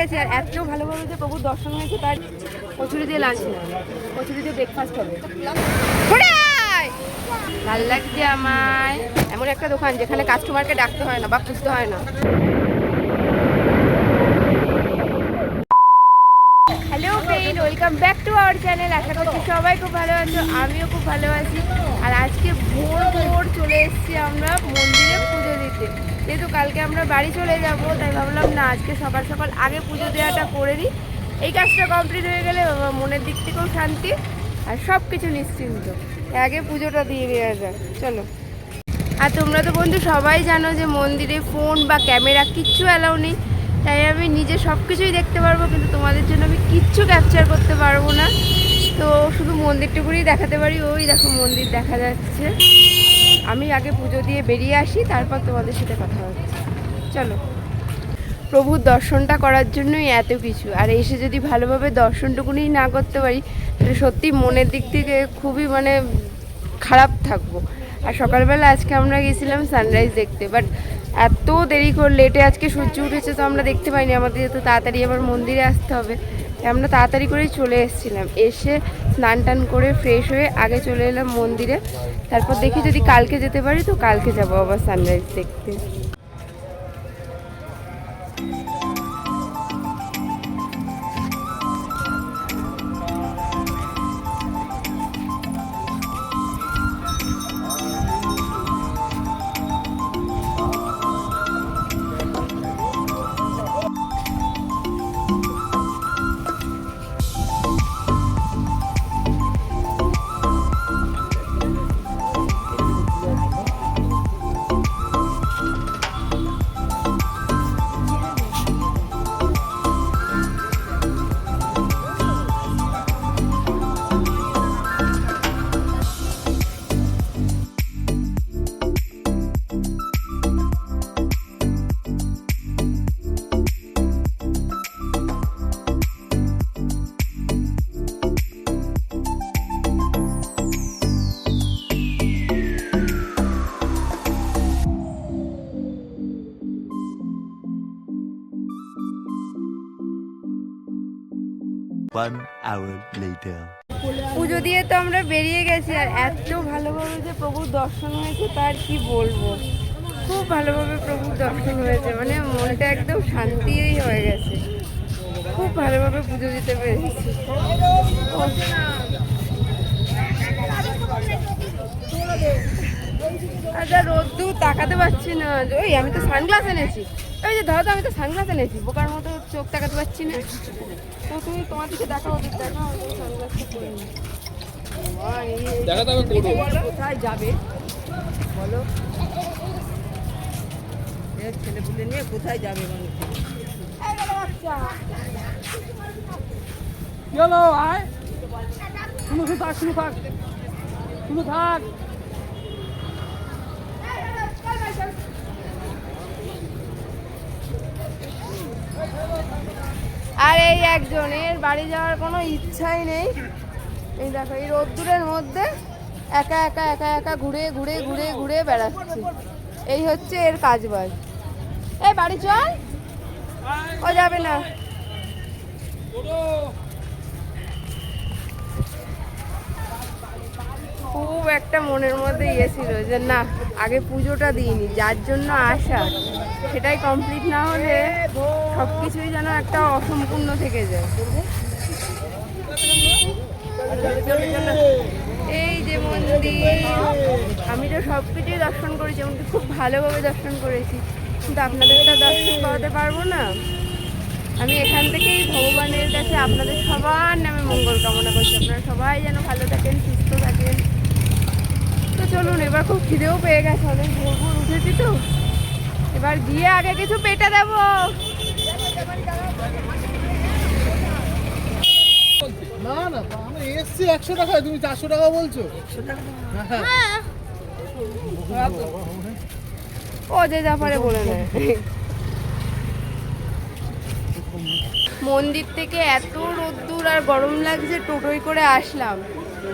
আর এত ভালোভাবে যে প্রভুর দর্শন হয়েছে তার কচুরি দিয়ে লাঞ্চ না, কচুরি দিয়ে ব্রেকফাস্ট হবে। ভালো লাগছে আমায় এমন একটা দোকান যেখানে কাস্টমারকে ডাকতে হয় না বা খুঁজতে হয় না। Hello friend, welcome back to our channel. আশা করছি সবাই খুব ভালো আছো, আমিও খুব ভালো আছি। আর আজকে ভোর ভোর চলে এসেছি আমরা মন্দিরে পুজো দিতে। যেহেতু কালকে আমরা বাড়ি চলে যাব, তাই ভাবলাম না আজকে সকাল সকাল আগে পুজো দেওয়াটা করে নিই। এই কাজটা কমপ্লিট হয়ে গেলে মনের দিক থেকেও শান্তি আর সব কিছু নিশ্চিন্ত। আগে পুজোটা দিয়ে দেওয়া যায়, চলো। আর তোমরা তো বন্ধু সবাই জানো যে মন্দিরে ফোন বা ক্যামেরা কিচ্ছু অ্যালাউ নেই, তাই আমি নিজে সব কিছুই দেখতে পারবো, কিন্তু তোমাদের জন্য আমি কিচ্ছু ক্যাপচার করতে পারবো না। তো শুধু মন্দিরটুকুনি দেখাতে পারি। ওই দেখো মন্দির দেখা যাচ্ছে। আমি আগে পুজো দিয়ে বেরিয়ে আসি, তারপর তোমাদের সাথে কথা হচ্ছে, চলো। প্রভুর দর্শনটা করার জন্যই এত কিছু, আর এসে যদি ভালোভাবে দর্শনটুকুনি না করতে পারি তাহলে সত্যি মনের দিক থেকে খুবই খারাপ থাকবো। আর সকালবেলা আজকে আমরা গেছিলাম সানরাইজ দেখতে, বাট এত দেরি করে লেটে আজকে সূর্য উঠেছে, তো আমরা দেখতে পাইনি। আমাদের যেহেতু তাড়াতাড়ি আবার মন্দিরে আসতে হবে, তাই আমরা তাড়াতাড়ি করেই চলে এসেছিলাম। এসে স্নান টান করে ফ্রেশ হয়ে আগে চলে এলাম মন্দিরে। তারপর দেখি যদি কালকে যেতে পারি তো কালকে যাবো আবার সানরাইজ দেখতে। পুজো দিয়ে তো আমরা বেরিয়ে গেছি, আর এত ভালোভাবে যে প্রভুর দর্শন হয়েছে তার কি বলবো। খুব ভালোভাবে প্রভুর দর্শন হয়েছে, মনটা একদম শান্তিই হয়ে গেছে। খুব ভালোভাবে পুজো দিতে পেরেছি। আচ্ছা রোদ্দুর তাকাতে পারছি না। ওই আমি তো সানগ্লাস এনেছি। ওই যে ধরো, তো আমি তো সানগ্লাস এনেছি, বোকার মতো চোখ তাকাতে পারছি না। তো তুমি তোমার দিকে দেখাও, দেখাও সানগ্লাসটা পরে নি। কোথায় যাবে বলো, ছেলে পুলে নিয়ে কোথায় যাবে মানুষ? চলো আয়, শুনো থাক, শুনো থাক, শুনো থাক। আর এই একজনের বাড়ি যাওয়ার কোনো ইচ্ছাই নেই। এই দেখো এই রোদ্দুরের মধ্যে একা একা একা একা ঘুরে ঘুরে ঘুরে ঘুরে বেড়াচ্ছে। এই হচ্ছে এর কাজ বাজ। এই বাড়ি চল, ও যাবে না। খুব একটা মনের মধ্যে ছিল যে না আগে পুজোটা দিইনি, যার জন্য আসা সেটাই কমপ্লিট না হলে সব কিছুই যেন একটা অসম্পূর্ণ থেকে যায়। এই যে মন্দির, আমি তো সব কিছুই দর্শন করেছি, এমনকি খুব ভালোভাবে দর্শন করেছি, কিন্তু আপনাদেরটা দর্শন করাতে পারবো না। আমি এখান থেকেই ভগবানের কাছে আপনাদের সবার নামে মঙ্গল কামনা করছি। আপনারা সবাই যেন ভালো থাকেন, সুস্থ থাকেন। তো চলুন, এবার খুব খিদেও পেয়ে গেছে, অনেক ভোর ভোর উঠেছি তো। এবার গিয়ে আগে কিছু পেটে দেবো। না না, আমি এসছি 100 টাকায়, তুমি 400 টাকা বলছো। ও যে যা পারে বলে নেয়। মন্দির থেকে এত রোদ্দুর আর গরম লাগছে, টোটোয় করে আসলাম।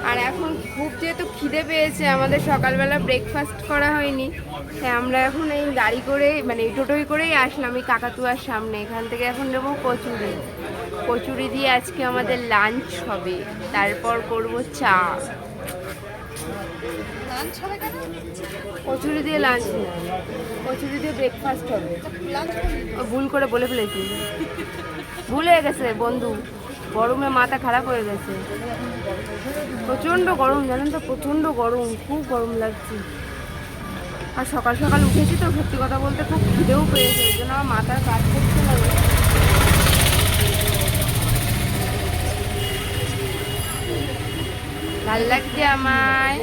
আর এখন খুব যেহেতু খিদে পেয়েছে, আমাদের সকালবেলা ব্রেকফাস্ট করা হয়নি, তাই আমরা এখন এই গাড়ি করে মানে টোটোই করেই আসলাম এই কাকাতুয়ার সামনে। এখান থেকে এখন নেবো কচুরি। কচুরি দিয়ে আজকে আমাদের লাঞ্চ হবে, তারপর করব চা। কচুরি দিয়ে লাঞ্চ না, কচুরি দিয়ে ব্রেকফাস্ট হবে। ভুল করে বলে ফেলেছি, ভুল হয়ে গেছে বন্ধু, গরমে মাথা খারাপ হয়ে গেছে। প্রচণ্ড গরম জানেন তো, প্রচণ্ড গরম, খুব গরম লাগছে। আর সকাল সকাল উঠেছি তো, সত্যি কথা বলতে খুব খিদেও পেয়েছে, ওই জন্য আমার মাথার কাজ করছে না। ভাল লাগছে আমায়।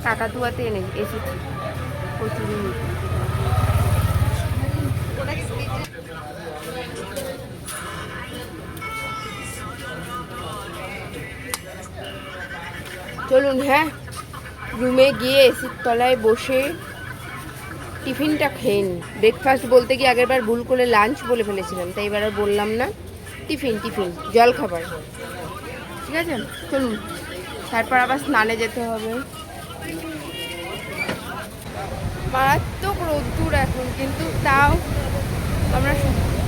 কাকাতুয়াতে এসেছি কচুরি নিতে। চলুন হ্যাঁ, রুমে গিয়ে এসির তলায় বসে টিফিনটা খেয়ে নিই। ব্রেকফাস্ট বলতে গিয়ে আগেরবার ভুল করে লাঞ্চ বলে ফেলেছিলাম, তাই এবার আর বললাম না। টিফিন টিফিন জল খাবার, ঠিক আছে? চলুন, তারপর আবার স্নানে যেতে হবে। মারাত্মক রোদ্দুর এখন, কিন্তু তাও আমরা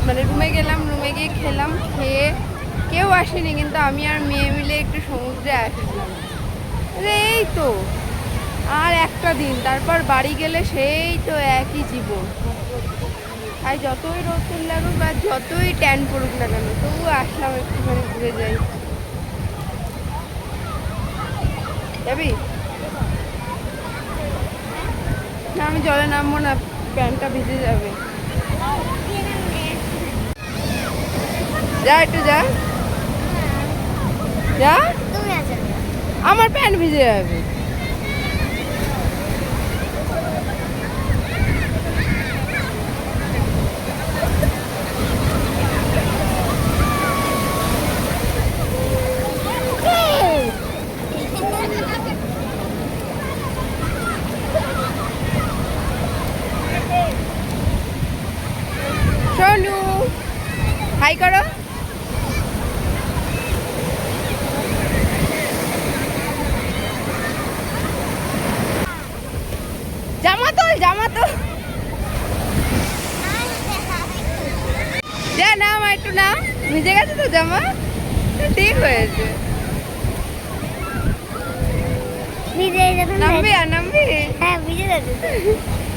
মানে রুমে গেলাম, রুমে গিয়ে খেলাম, খেয়ে কেউ আসেনি, কিন্তু আমি আর মেয়ে মিলে একটু সমুদ্রে আসলাম। এই তো আর একটা দিন, তারপর বাড়ি গেলে সেই তো একই জীবন। তাই যতই রোদ্দুর লাগুক আর যতই ট্যান পড়ুক না কেন, তবু আসলাম একটুখানি ঘুরে যাই। যাবি না? আমি জলে নামবো না, প্যান্টটা ভিজে যাবে। যা একটু যা যা, আমার প্যান্ট ভিজে যাবে। সোনু হাই করো। জামা তো যা নাম একটু নাম, ভিজে গেছে তো জামা, ঠিক হয়েছে। নামবি আর নামবি, হ্যাঁ ভিজে যাবে।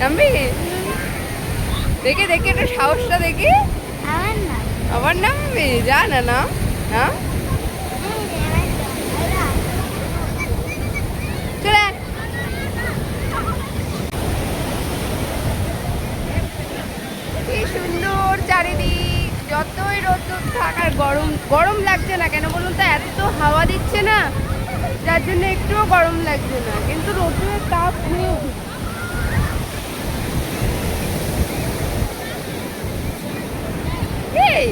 নামবি, দেখে দেখে একটু সাহসটা দেখি। আমার না, আবার নামবি, যা না না না, চলে আয়। কি সুন্দর চারিদিক, যতই রোদ্দুর থাক আর গরম গরম লাগছে না কেন বলুন তো, এত হাওয়া দিচ্ছে না, যার জন্য একটুও গরম লাগছে না, কিন্তু রোদ্দুরের তাপ হয়ে উঠছে। এই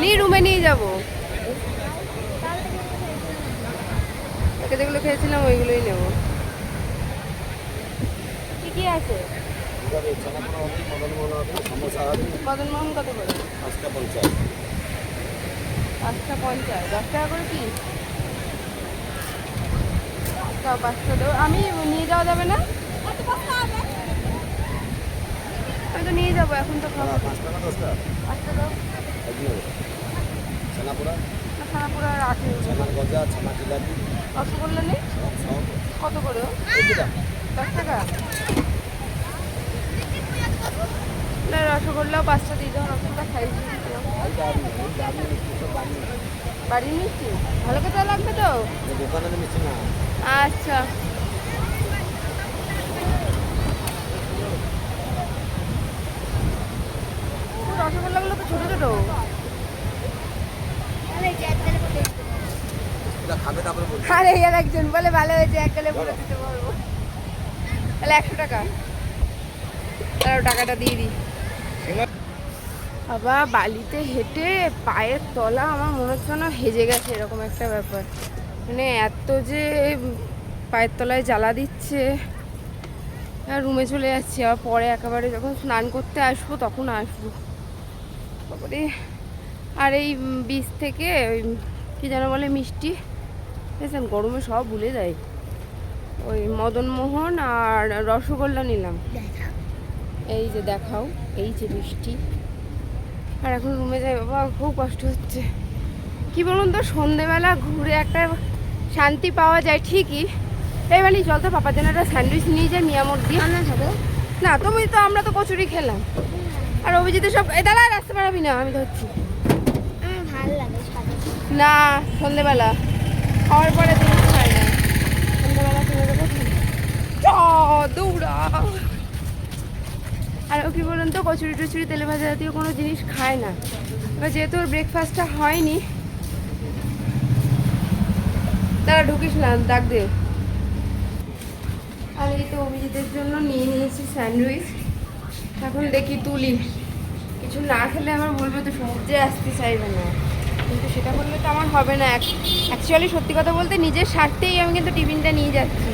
নিয়ে রুমে নিয়ে যাবো, তাকে যেগুলো খেয়েছিলাম ওইগুলোই নেবো। কি কি আছে? মদন মোহন কত করে? 5টা 50, 10 টাকা করে কি? দাও 5টা দাও। আমি নিয়ে যাওয়া যাবে না? আমি তো নিয়ে যাবো, এখন তো খাবো। 5টা দাও। না, ছানাপুরা আর আছে। রসগোল্লা নেই? কত করে? 10 টাকা। না, রসগোল্লাও 5টা দিয়ে দাও, রসগোল্লা খাইছি। বাড়ির মিষ্টি ভালো খেতে লাগবে তো? আচ্ছা, রসগোল্লাগুলো তো ছোটো ছোটো। আরে ইয়ার একজন বলে ভালো হয়েছে, এক গেলে বলে দিতে পারবো। তাহলে 100 টাকা, তাহলে টাকাটা দিয়ে দিই। বাবা বালিতে হেঁটে পায়ের তলা আমার মনে হচ্ছে না হেজে গেছে, এরকম একটা ব্যাপার। মানে এত যে পায়ের তলায় জ্বালা দিচ্ছে। আর রুমে চলে যাচ্ছি, আবার পরে একেবারে যখন স্নান করতে আসবো তখন আসবো। তারপরে আর এই বীজ থেকে ওই কী যেন বলে মিষ্টি, বুঝলেন, গরমে সব ভুলে যায়। ওই মদনমোহন আর রসগোল্লা নিলাম। এই যে দেখাও, এই যে মিষ্টি। আর এখন রুমে যাই, বাবা খুব কষ্ট হচ্ছে। কি বলুন তো, সন্ধেবেলা ঘুরে একটা শান্তি পাওয়া যায় ঠিকই। এই বালি চল তো, পাপার জন্য একটা স্যান্ডউইচ নিয়ে যাই মিয়ামোর দিয়ে। না তুমি তো, আমরা তো কচুরি খেলাম। আর অভিজিতে সব এই দাঁড়ায় রাস্তা পারাবি না, আমি ধরছি। ভালো লাগে না সন্ধেবেলা খাওয়ার পরে জিনিস খায় না, সন্ধেবেলা কিনে দেবো। দৌড়া। আর ও কি বলুন তো, কচুরি টচুরি তেলে ভাজা জাতীয় কোনো জিনিস খায় না। এবার যেহেতু ওর ব্রেকফাস্টটা হয়নি, তারা ঢুকিস না, ডাক দে। আর এই তো অভিজিতের জন্য নিয়ে নিয়েছি স্যান্ডউইচ। এখন দেখি তুলি, কিছু না খেলে আমার বলবে তো সমুদ্রে আসতে চাইবে না, কিন্তু সেটা বললে তো আমার হবে না। অ্যাকচুয়ালি সত্যি কথা বলতে নিজের স্বার্থেই আমি কিন্তু টিফিনটা নিয়ে যাচ্ছি,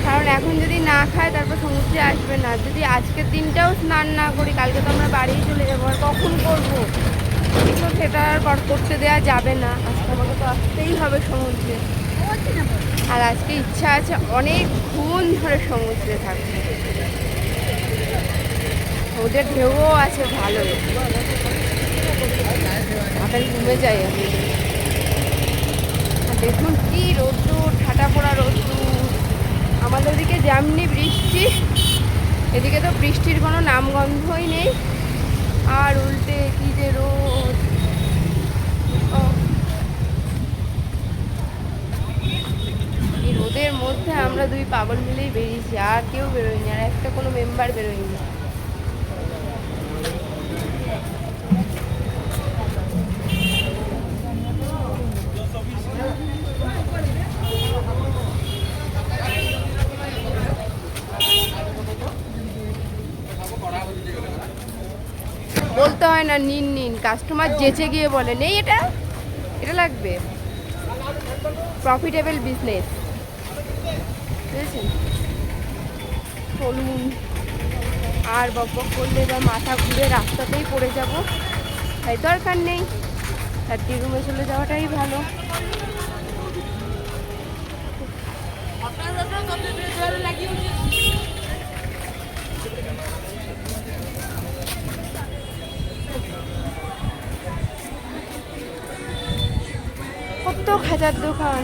কারণ এখন যদি না খায় তারপর সমুদ্রে আসবে না। যদি আজকের দিনটাও স্নান না করি, কালকে তো আমরা বাড়ি চলে যাবো, আর কখন করবো? কিন্তু সেটা আর করতে দেওয়া যাবে না, আজকে আমাকে তো আসতেই হবে সমুদ্রে। আর আজকে ইচ্ছা আছে অনেকক্ষণ ধরে সমুদ্রে থাকতে। ওদের ঢেউও আছে ভালো। তাড়াতাড়ি ঘুমে যাই আমি। আর দেখুন কি রোদ্দুর, ঠাটা পড়া রোদ্দুর। আমাদের দিকে যেমনি বৃষ্টি, এদিকে তো বৃষ্টির কোনো নামগন্ধই নেই। আর উল্টে কি যে রোদ। এই রোদের মধ্যে আমরা দুই পাগল মিলেই বেরিয়েছি, আর কেউ বেরোয়নি, আর একটা কোনো মেম্বার বেরোয়নি। বলতে হয় না নিন নিন, কাস্টমার যেচে গিয়ে বলে নেই এটা, এটা লাগবে। প্রফিটেবল বিজনেস, বুঝেছেন? চলুন, আর বকবক করলে এবার মাথা ঘুরে রাস্তাতেই পড়ে যাব, তাই দরকার নেই। তার রুমে চলে যাওয়াটাই ভালো। কত খাজার দোকান,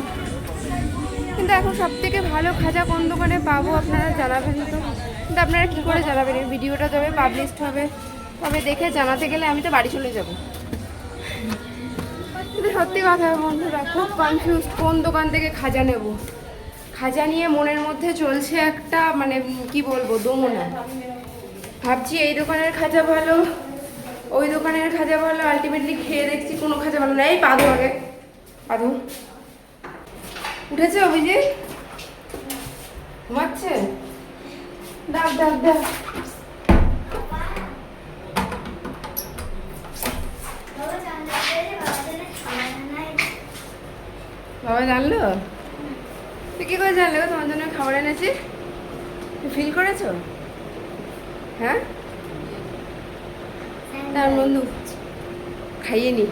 কিন্তু এখন সব থেকে ভালো খাজা কোন দোকানে পাবো আপনারা জানাবেন তো। কিন্তু আপনারা কী করে জানাবেন? এই ভিডিওটা যবে পাবলিশড হবে তবে দেখে জানাতে গেলে আমি তো বাড়ি চলে যাব। কিন্তু সত্যি কথা বন্ধুরা, খুব কনফিউজ কোন দোকান থেকে খাজা নেব। খাজা নিয়ে মনের মধ্যে চলছে একটা মানে কি বলবো, দোমনা। ভাবছি এই দোকানের খাজা ভালো, ওই দোকানের খাজা ভালো, আলটিমেটলি খেয়ে দেখছি কোনো খাজা ভালো না। এই পাদু আগে, পাদু উঠেছে অভিজিৎ? ঘুমাচ্ছে? ডাক ডাক ডাক। বাবা জানলো? তুই কি করে জানলে গো তোমার জন্য খাবার এনেছি? তুই ফিল করেছো? হ্যাঁ, তার বন্ধু খাইয়ে নি।